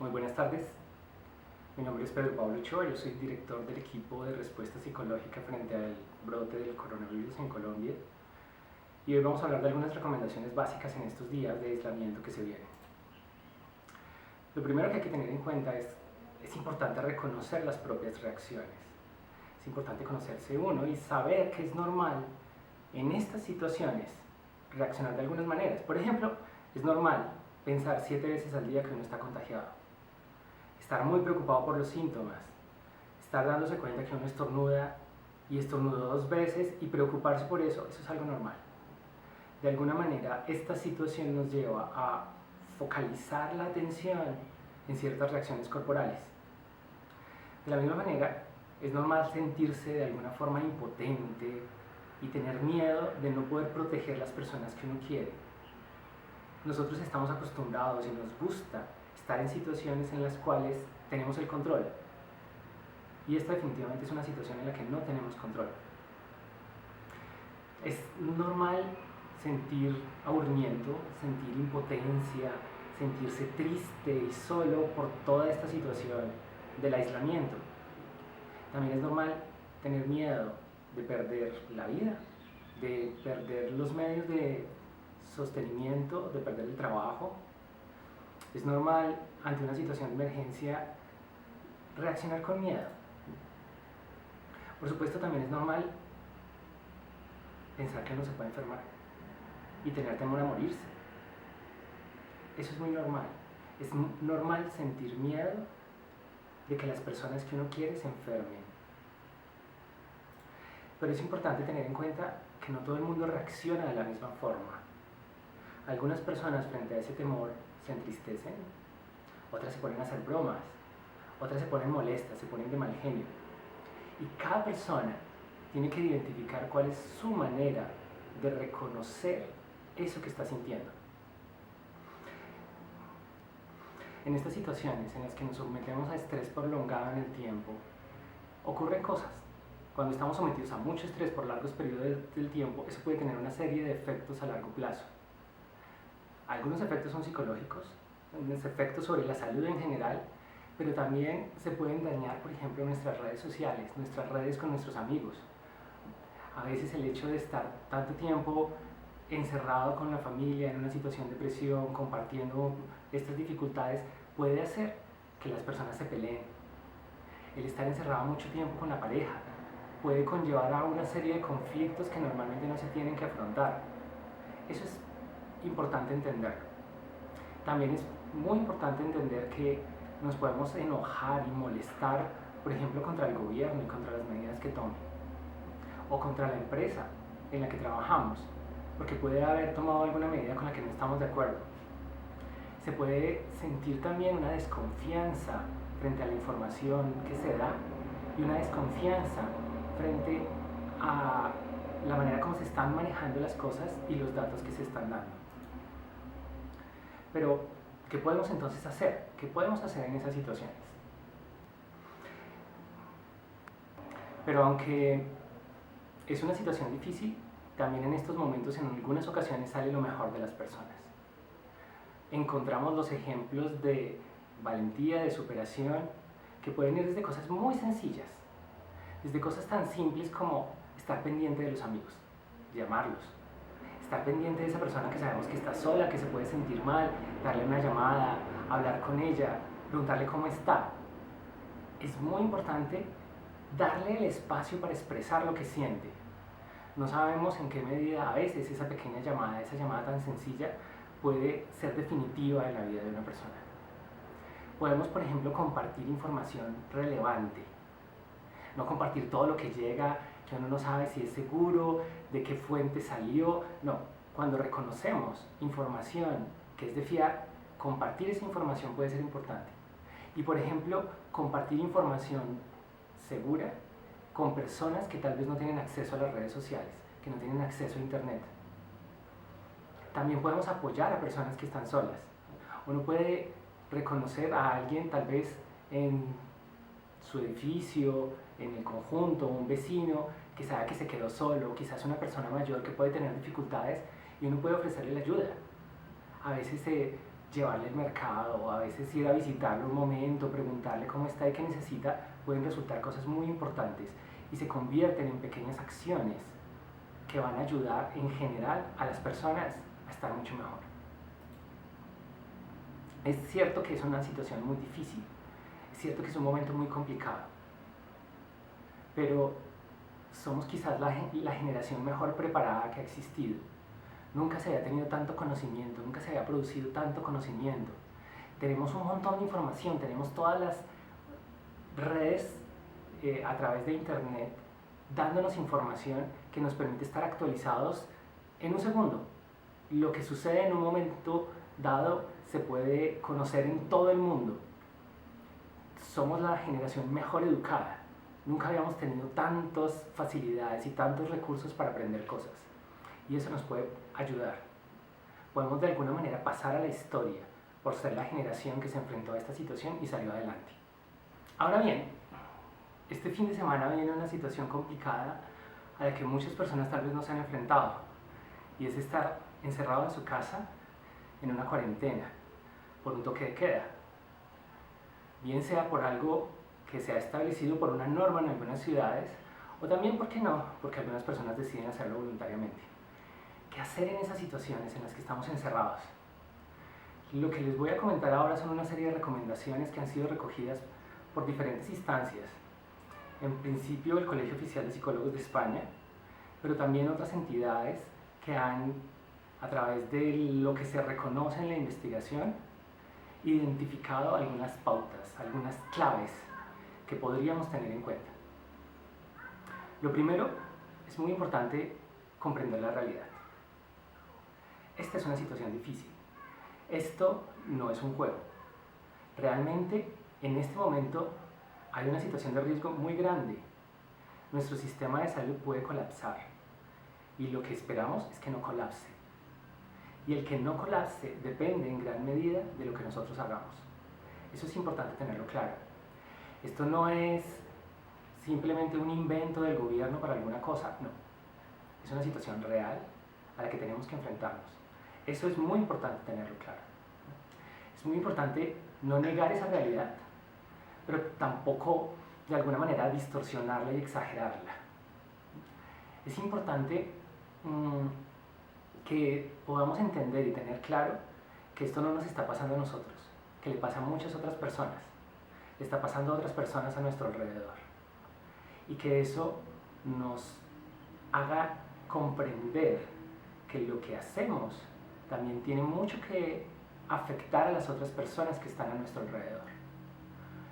Muy buenas tardes, mi nombre es Pedro Pablo Ochoa, yo soy director del equipo de respuesta psicológica frente al brote del coronavirus en Colombia y hoy vamos a hablar de algunas recomendaciones básicas en estos días de aislamiento que se vienen. Lo primero que hay que tener en cuenta es importante reconocer las propias reacciones, es importante conocerse uno y saber que es normal en estas situaciones reaccionar de algunas maneras. Por ejemplo, es normal pensar 7 veces al día que uno está contagiado, estar muy preocupado por los síntomas, estar dándose cuenta que uno estornuda y estornudó 2 veces y preocuparse por eso es algo normal. De alguna manera, esta situación nos lleva a focalizar la atención en ciertas reacciones corporales. De la misma manera, es normal sentirse de alguna forma impotente y tener miedo de no poder proteger las personas que uno quiere. Nosotros estamos acostumbrados y nos gusta estar en situaciones en las cuales tenemos el control. Y esta definitivamente es una situación en la que no tenemos control. Es normal sentir aburrimiento, sentir impotencia, sentirse triste y solo por toda esta situación del aislamiento. También es normal tener miedo de perder la vida, de perder los medios de sostenimiento, de perder el trabajo. Es normal, ante una situación de emergencia, reaccionar con miedo. Por supuesto, también es normal pensar que uno se puede enfermar y tener temor a morirse. Eso es muy normal. Es normal sentir miedo de que las personas que uno quiere se enfermen. Pero es importante tener en cuenta que no todo el mundo reacciona de la misma forma. Algunas personas frente a ese temor se entristecen, otras se ponen a hacer bromas, otras se ponen molestas, se ponen de mal genio. Y cada persona tiene que identificar cuál es su manera de reconocer eso que está sintiendo. En estas situaciones en las que nos sometemos a estrés prolongado en el tiempo, ocurren cosas. Cuando estamos sometidos a mucho estrés por largos periodos del tiempo, eso puede tener una serie de efectos a largo plazo. Algunos efectos son psicológicos, unos efectos sobre la salud en general, pero también se pueden dañar, por ejemplo, nuestras redes sociales, nuestras redes con nuestros amigos. A veces el hecho de estar tanto tiempo encerrado con la familia en una situación de presión, compartiendo estas dificultades, puede hacer que las personas se peleen. El estar encerrado mucho tiempo con la pareja puede conllevar a una serie de conflictos que normalmente no se tienen que afrontar. Eso es importante entenderlo. También es muy importante entender que nos podemos enojar y molestar, por ejemplo, contra el gobierno y contra las medidas que tome, o contra la empresa en la que trabajamos, porque puede haber tomado alguna medida con la que no estamos de acuerdo. Se puede sentir también una desconfianza frente a la información que se da y una desconfianza frente a la manera como se están manejando las cosas y los datos que se están dando. Pero, ¿qué podemos entonces hacer? ¿Qué podemos hacer en esas situaciones? Pero aunque es una situación difícil, también en estos momentos en algunas ocasiones sale lo mejor de las personas. Encontramos los ejemplos de valentía, de superación, que pueden ir desde cosas muy sencillas, desde cosas tan simples como estar pendiente de los amigos, llamarlos, estar pendiente de esa persona que sabemos que está sola, que se puede sentir mal, darle una llamada, hablar con ella, preguntarle cómo está. Es muy importante darle el espacio para expresar lo que siente. No sabemos en qué medida a veces esa pequeña llamada, esa llamada tan sencilla, puede ser definitiva en la vida de una persona. Podemos, por ejemplo, compartir información relevante. No compartir todo lo que llega, que uno no sabe si es seguro, de qué fuente salió. No, cuando reconocemos información que es de fiar, compartir esa información puede ser importante. Y, por ejemplo, compartir información segura con personas que tal vez no tienen acceso a las redes sociales, que no tienen acceso a internet. También podemos apoyar a personas que están solas. Uno puede reconocer a alguien tal vez en su edificio, en el conjunto, un vecino que sabe que se quedó solo, quizás una persona mayor que puede tener dificultades y uno puede ofrecerle la ayuda. A veces llevarle al mercado, o a veces ir a visitarlo un momento, preguntarle cómo está y qué necesita, pueden resultar cosas muy importantes y se convierten en pequeñas acciones que van a ayudar en general a las personas a estar mucho mejor. Es cierto que es una situación muy difícil, es cierto que es un momento muy complicado, pero somos quizás la generación mejor preparada que ha existido. Nunca se había tenido tanto conocimiento, nunca se había producido tanto conocimiento. Tenemos un montón de información, tenemos todas las redes a través de internet dándonos información que nos permite estar actualizados en un segundo. Lo que sucede en un momento dado se puede conocer en todo el mundo. Somos la generación mejor educada. Nunca habíamos tenido tantas facilidades y tantos recursos para aprender cosas. Y eso nos puede ayudar. Podemos de alguna manera pasar a la historia por ser la generación que se enfrentó a esta situación y salió adelante. Ahora bien, este fin de semana viene una situación complicada a la que muchas personas tal vez no se han enfrentado, y es estar encerrado en su casa en una cuarentena por un toque de queda, bien sea por algo que se ha establecido por una norma en algunas ciudades, o también, ¿por qué no?, porque algunas personas deciden hacerlo voluntariamente. ¿Qué hacer en esas situaciones en las que estamos encerrados? Lo que les voy a comentar ahora son una serie de recomendaciones que han sido recogidas por diferentes instancias. En principio, el Colegio Oficial de Psicólogos de España, pero también otras entidades que han, a través de lo que se reconoce en la investigación, identificado algunas pautas, algunas claves que podríamos tener en cuenta. Lo primero, es muy importante comprender la realidad. Esta es una situación difícil. Esto no es un juego. Realmente, en este momento, hay una situación de riesgo muy grande. Nuestro sistema de salud puede colapsar y lo que esperamos es que no colapse. Y el que no colapse depende en gran medida de lo que nosotros hagamos. Eso es importante tenerlo claro. Esto no es simplemente un invento del gobierno para alguna cosa, no. Es una situación real a la que tenemos que enfrentarnos. Eso es muy importante tenerlo claro. Es muy importante no negar esa realidad, pero tampoco de alguna manera distorsionarla y exagerarla. Es importante que podamos entender y tener claro que esto no nos está pasando a nosotros, que le pasa a muchas otras personas, le está pasando a otras personas a nuestro alrededor, y que eso nos haga comprender que lo que hacemos también tiene mucho que afectar a las otras personas que están a nuestro alrededor.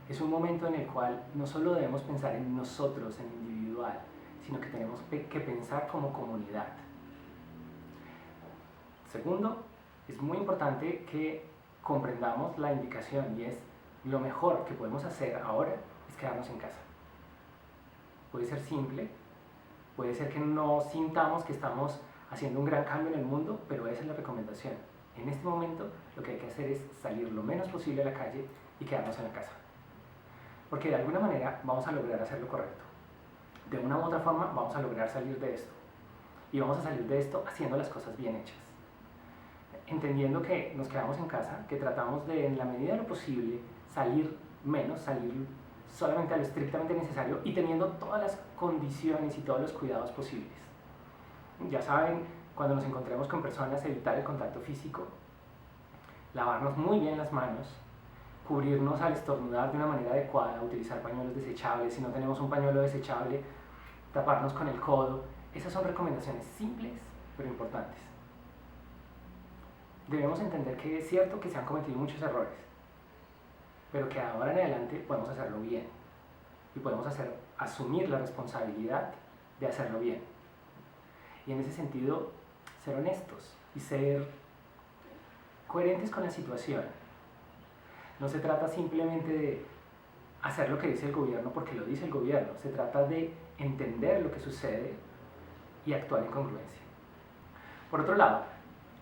Es un momento en el cual no solo debemos pensar en nosotros, en individual, sino que tenemos que pensar como comunidad. Segundo, es muy importante que comprendamos la indicación, y es lo mejor que podemos hacer ahora es quedarnos en casa. Puede ser simple, puede ser que no sintamos que estamos haciendo un gran cambio en el mundo, pero esa es la recomendación. En este momento lo que hay que hacer es salir lo menos posible a la calle y quedarnos en la casa. Porque de alguna manera vamos a lograr hacer lo correcto. De una u otra forma vamos a lograr salir de esto. Y vamos a salir de esto haciendo las cosas bien hechas. Entendiendo que nos quedamos en casa, que tratamos de, en la medida de lo posible, salir menos, salir solamente a lo estrictamente necesario y teniendo todas las condiciones y todos los cuidados posibles. Ya saben, cuando nos encontremos con personas, evitar el contacto físico, lavarnos muy bien las manos, cubrirnos al estornudar de una manera adecuada, utilizar pañuelos desechables, si no tenemos un pañuelo desechable, taparnos con el codo. Esas son recomendaciones simples, pero importantes. Debemos entender que es cierto que se han cometido muchos errores, pero que ahora en adelante podemos hacerlo bien y podemos asumir la responsabilidad de hacerlo bien. Y en ese sentido, ser honestos y ser coherentes con la situación. No se trata simplemente de hacer lo que dice el gobierno porque lo dice el gobierno, se trata de entender lo que sucede y actuar en congruencia. Por otro lado,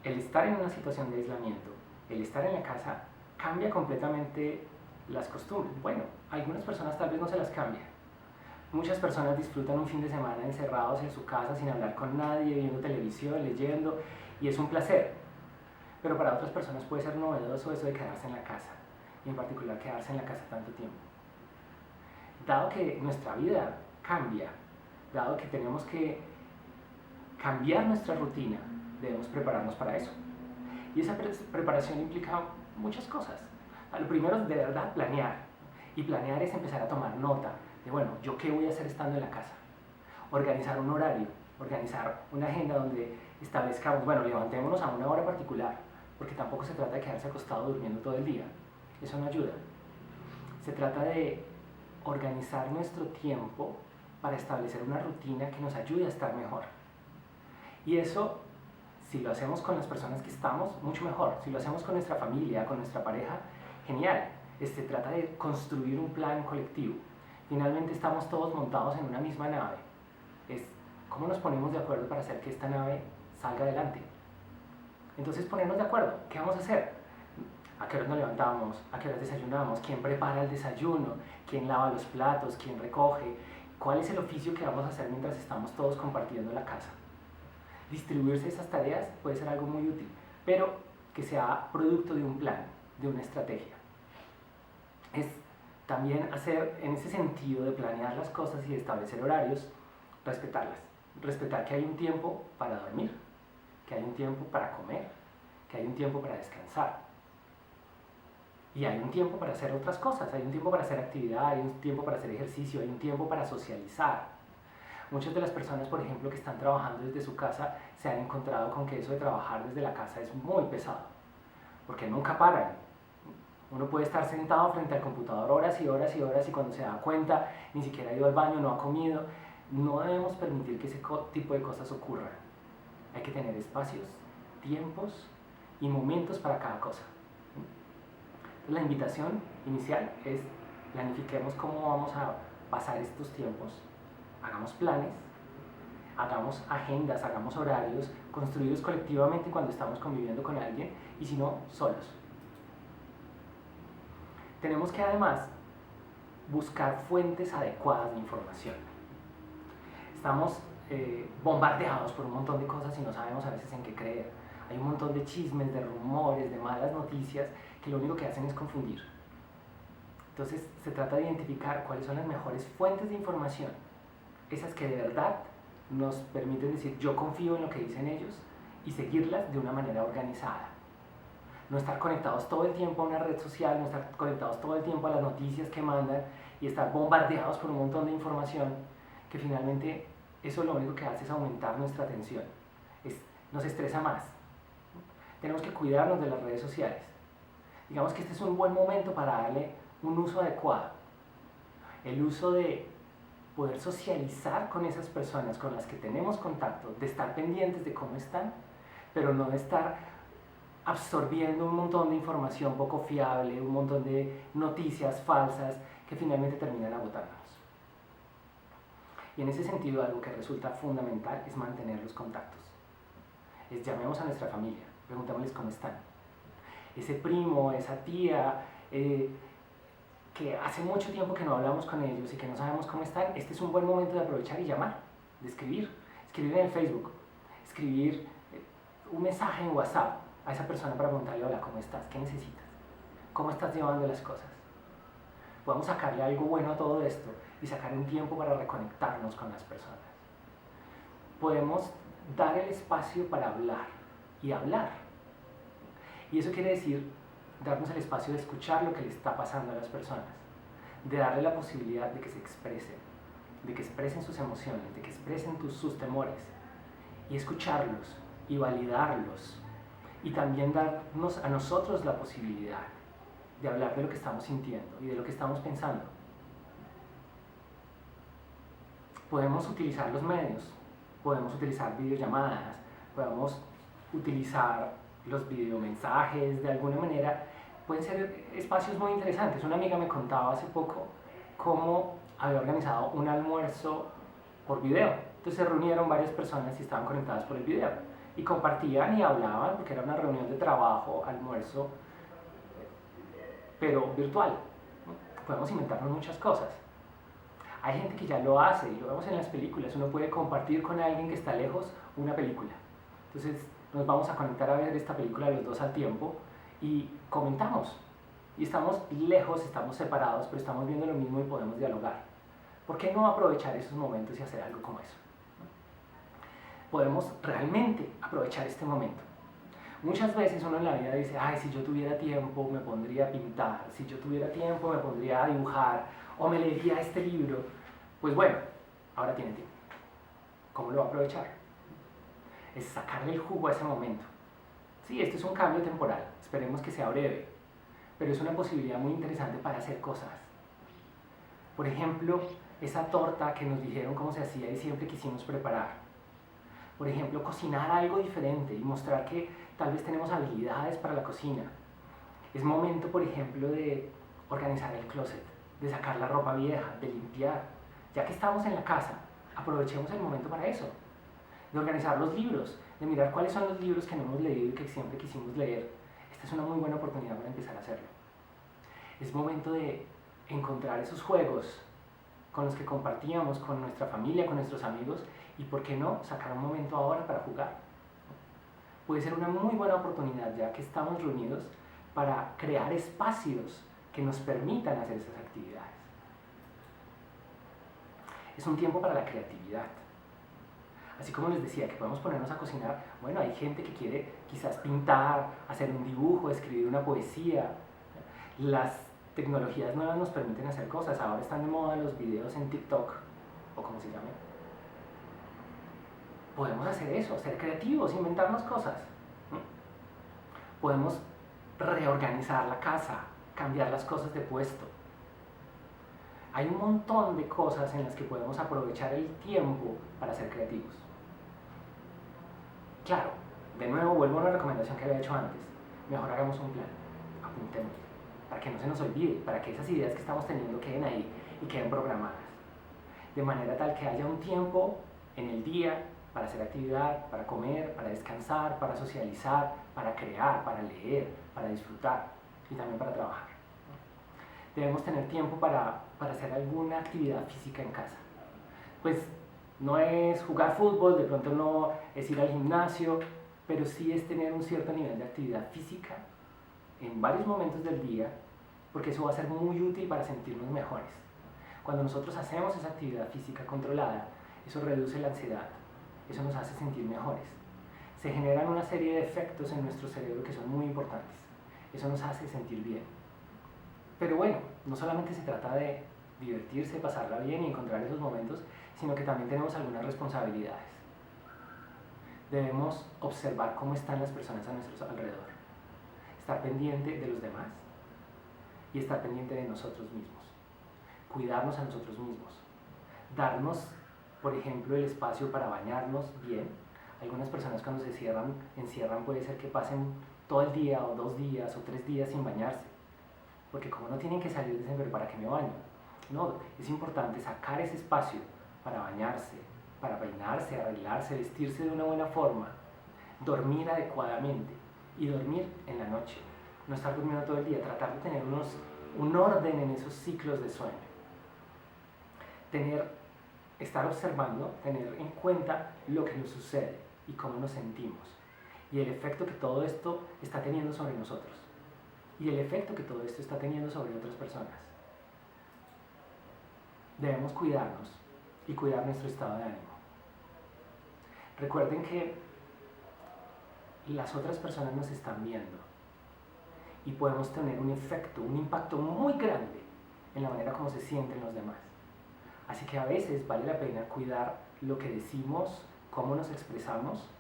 el estar en una situación de aislamiento, el estar en la casa, cambia completamente las costumbres. Bueno, algunas personas tal vez no se las cambian. Muchas personas disfrutan un fin de semana encerrados en su casa sin hablar con nadie, viendo televisión, leyendo, y es un placer. pero para otras personas puede ser novedoso eso de quedarse en la casa, y en particular quedarse en la casa tanto tiempo. Dado que nuestra vida cambia, dado que tenemos que cambiar nuestra rutina, debemos prepararnos para eso. Y esa preparación implica muchas cosas. Lo primero es de verdad planear. Y planear es empezar a tomar nota de, bueno, ¿yo qué voy a hacer estando en la casa? Organizar un horario, organizar una agenda donde establezcamos, bueno, levantémonos a una hora particular, porque tampoco se trata de quedarse acostado durmiendo todo el día. Eso no ayuda. Se trata de organizar nuestro tiempo para establecer una rutina que nos ayude a estar mejor. Y eso, si lo hacemos con las personas que estamos, mucho mejor. Si lo hacemos con nuestra familia, con nuestra pareja, genial. Se trata de construir un plan colectivo. Finalmente estamos todos montados en una misma nave. Es cómo nos ponemos de acuerdo para hacer que esta nave salga adelante. Entonces ponernos de acuerdo. ¿Qué vamos a hacer? ¿A qué hora nos levantamos? ¿A qué hora desayunamos? ¿Quién prepara el desayuno? ¿Quién lava los platos? ¿Quién recoge? ¿Cuál es el oficio que vamos a hacer mientras estamos todos compartiendo la casa? Distribuirse esas tareas puede ser algo muy útil, pero que sea producto de un plan, de una estrategia. Es también hacer, en ese sentido de planear las cosas y de establecer horarios, respetarlas. Respetar que hay un tiempo para dormir, que hay un tiempo para comer, que hay un tiempo para descansar. Y hay un tiempo para hacer otras cosas, hay un tiempo para hacer actividad, hay un tiempo para hacer ejercicio, hay un tiempo para socializar. Muchas de las personas, por ejemplo, que están trabajando desde su casa, se han encontrado con que eso de trabajar desde la casa es muy pesado, porque nunca paran. Uno puede estar sentado frente al computador horas y horas y horas y cuando se da cuenta ni siquiera ha ido al baño, no ha comido. No debemos permitir que ese tipo de cosas ocurran. Hay que tener espacios, tiempos y momentos para cada cosa. La invitación inicial es planifiquemos cómo vamos a pasar estos tiempos. Hagamos planes, hagamos agendas, hagamos horarios construidos colectivamente cuando estamos conviviendo con alguien y si no, solos. Tenemos que además buscar fuentes adecuadas de información. Estamos bombardeados por un montón de cosas y no sabemos a veces en qué creer. Hay un montón de chismes, de rumores, de malas noticias que lo único que hacen es confundir. Entonces se trata de identificar cuáles son las mejores fuentes de información, esas que de verdad nos permiten decir yo confío en lo que dicen ellos y seguirlas de una manera organizada. No estar conectados todo el tiempo a una red social, no estar conectados todo el tiempo a las noticias que mandan y estar bombardeados por un montón de información que finalmente eso lo único que hace es aumentar nuestra tensión, nos estresa más. Tenemos que cuidarnos de las redes sociales. Digamos que este es un buen momento para darle un uso adecuado. El uso de poder socializar con esas personas con las que tenemos contacto, de estar pendientes de cómo están, pero no de estar absorbiendo un montón de información poco fiable, un montón de noticias falsas que finalmente terminan agotándonos. Y en ese sentido algo que resulta fundamental es mantener los contactos. Llamemos a nuestra familia, preguntémosles cómo están. Ese primo, esa tía, que hace mucho tiempo que no hablamos con ellos y que no sabemos cómo están, este es un buen momento de aprovechar y llamar, de escribir en el Facebook, escribir un mensaje en WhatsApp a esa persona para preguntarle, hola, ¿cómo estás? ¿Qué necesitas? ¿Cómo estás llevando las cosas? Podemos sacarle algo bueno a todo esto y sacar un tiempo para reconectarnos con las personas. Podemos dar el espacio para hablar y hablar. Y eso quiere decir darnos el espacio de escuchar lo que le está pasando a las personas, de darle la posibilidad de que se expresen, de que expresen sus emociones, de que expresen sus temores, y escucharlos y validarlos, y también darnos a nosotros la posibilidad de hablar de lo que estamos sintiendo y de lo que estamos pensando. Podemos utilizar los medios, podemos utilizar videollamadas, podemos utilizar los videomensajes de alguna manera. Pueden ser espacios muy interesantes. Una amiga me contaba hace poco cómo había organizado un almuerzo por video. Entonces se reunieron varias personas y estaban conectadas por el video y compartían y hablaban porque era una reunión de trabajo, almuerzo, pero virtual. Podemos inventarnos muchas cosas. Hay gente que ya lo hace y lo vemos en las películas. Uno puede compartir con alguien que está lejos una película. Entonces nos vamos a conectar a ver esta película los dos al tiempo y comentamos. Y estamos lejos, estamos separados, pero estamos viendo lo mismo y podemos dialogar. ¿Por qué no aprovechar esos momentos y hacer algo como eso? Podemos realmente aprovechar este momento. Muchas veces uno en la vida dice, ay, si yo tuviera tiempo me pondría a pintar, si yo tuviera tiempo me pondría a dibujar, o me leería este libro. Pues bueno, ahora tiene tiempo. ¿Cómo lo va a aprovechar? Es sacarle el jugo a ese momento. Sí, esto es un cambio temporal, esperemos que sea breve, pero es una posibilidad muy interesante para hacer cosas. Por ejemplo, esa torta que nos dijeron cómo se hacía y siempre quisimos preparar. Por ejemplo, cocinar algo diferente y mostrar que tal vez tenemos habilidades para la cocina. Es momento, por ejemplo, de organizar el closet, de sacar la ropa vieja, de limpiar. Ya que estamos en la casa, aprovechemos el momento para eso. De organizar los libros, de mirar cuáles son los libros que no hemos leído y que siempre quisimos leer. Esta es una muy buena oportunidad para empezar a hacerlo. Es momento de encontrar esos juegos con los que compartíamos con nuestra familia, con nuestros amigos, y por qué no sacar un momento ahora para jugar. Puede ser una muy buena oportunidad ya que estamos reunidos para crear espacios que nos permitan hacer esas actividades. Es un tiempo para la creatividad. Así como les decía que podemos ponernos a cocinar, bueno, hay gente que quiere quizás pintar, hacer un dibujo, escribir una poesía. Las tecnologías nuevas nos permiten hacer cosas. Ahora están de moda los videos en TikTok, o como se llame. Podemos hacer eso, ser creativos, inventarnos cosas. Podemos reorganizar la casa, cambiar las cosas de puesto. Hay un montón de cosas en las que podemos aprovechar el tiempo para ser creativos. Claro, de nuevo vuelvo a una recomendación que había hecho antes. Mejor hagamos un plan, apuntemos, para que no se nos olvide, para que esas ideas que estamos teniendo queden ahí y queden programadas. De manera tal que haya un tiempo en el día para hacer actividad, para comer, para descansar, para socializar, para crear, para leer, para disfrutar y también para trabajar. Debemos tener tiempo para hacer alguna actividad física en casa. Pues no es jugar fútbol, de pronto no es ir al gimnasio, pero sí es tener un cierto nivel de actividad física en varios momentos del día, porque eso va a ser muy útil para sentirnos mejores. Cuando nosotros hacemos esa actividad física controlada, eso reduce la ansiedad, eso nos hace sentir mejores. Se generan una serie de efectos en nuestro cerebro que son muy importantes. Eso nos hace sentir bien. Pero bueno, no solamente se trata de divertirse, pasarla bien y encontrar esos momentos, sino que también tenemos algunas responsabilidades. Debemos observar cómo están las personas a nuestro alrededor, estar pendiente de los demás y estar pendiente de nosotros mismos, cuidarnos a nosotros mismos, darnos, por ejemplo, el espacio para bañarnos bien. Algunas personas cuando se encierran puede ser que pasen todo el día o 2 días o 3 días sin bañarse, porque como no tienen que salir, dicen, pero ¿para qué me baño? No, es importante sacar ese espacio para bañarse, para peinarse, arreglarse, vestirse de una buena forma, dormir adecuadamente y dormir en la noche, no estar durmiendo todo el día, tratar de tener un orden en esos ciclos de sueño. Estar observando, tener en cuenta lo que nos sucede y cómo nos sentimos y el efecto que todo esto está teniendo sobre nosotros y el efecto que todo esto está teniendo sobre otras personas. Debemos cuidarnos y cuidar nuestro estado de ánimo. Recuerden que las otras personas nos están viendo y podemos tener un efecto, un impacto muy grande en la manera como se sienten los demás. Así que a veces vale la pena cuidar lo que decimos, cómo nos expresamos,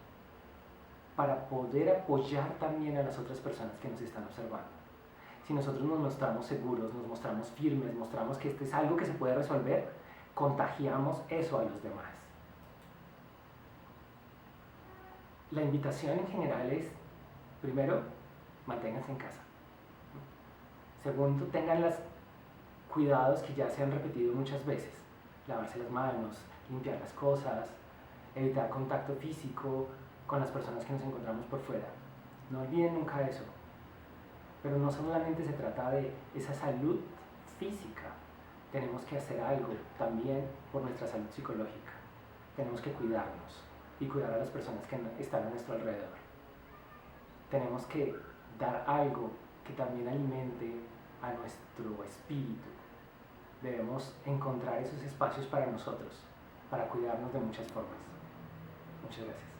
para poder apoyar también a las otras personas que nos están observando. Si nosotros nos mostramos seguros, nos mostramos firmes, mostramos que esto es algo que se puede resolver, contagiamos eso a los demás. La invitación en general es, primero, manténganse en casa. Segundo, tengan los cuidados que ya se han repetido muchas veces. Lavarse las manos, limpiar las cosas, evitar contacto físico con las personas que nos encontramos por fuera. No olviden nunca eso. Pero no solamente se trata de esa salud física, tenemos que hacer algo también por nuestra salud psicológica. Tenemos que cuidarnos y cuidar a las personas que están a nuestro alrededor. tenemos que dar algo que también alimente a nuestro espíritu. Debemos encontrar esos espacios para nosotros, para cuidarnos de muchas formas. Muchas gracias.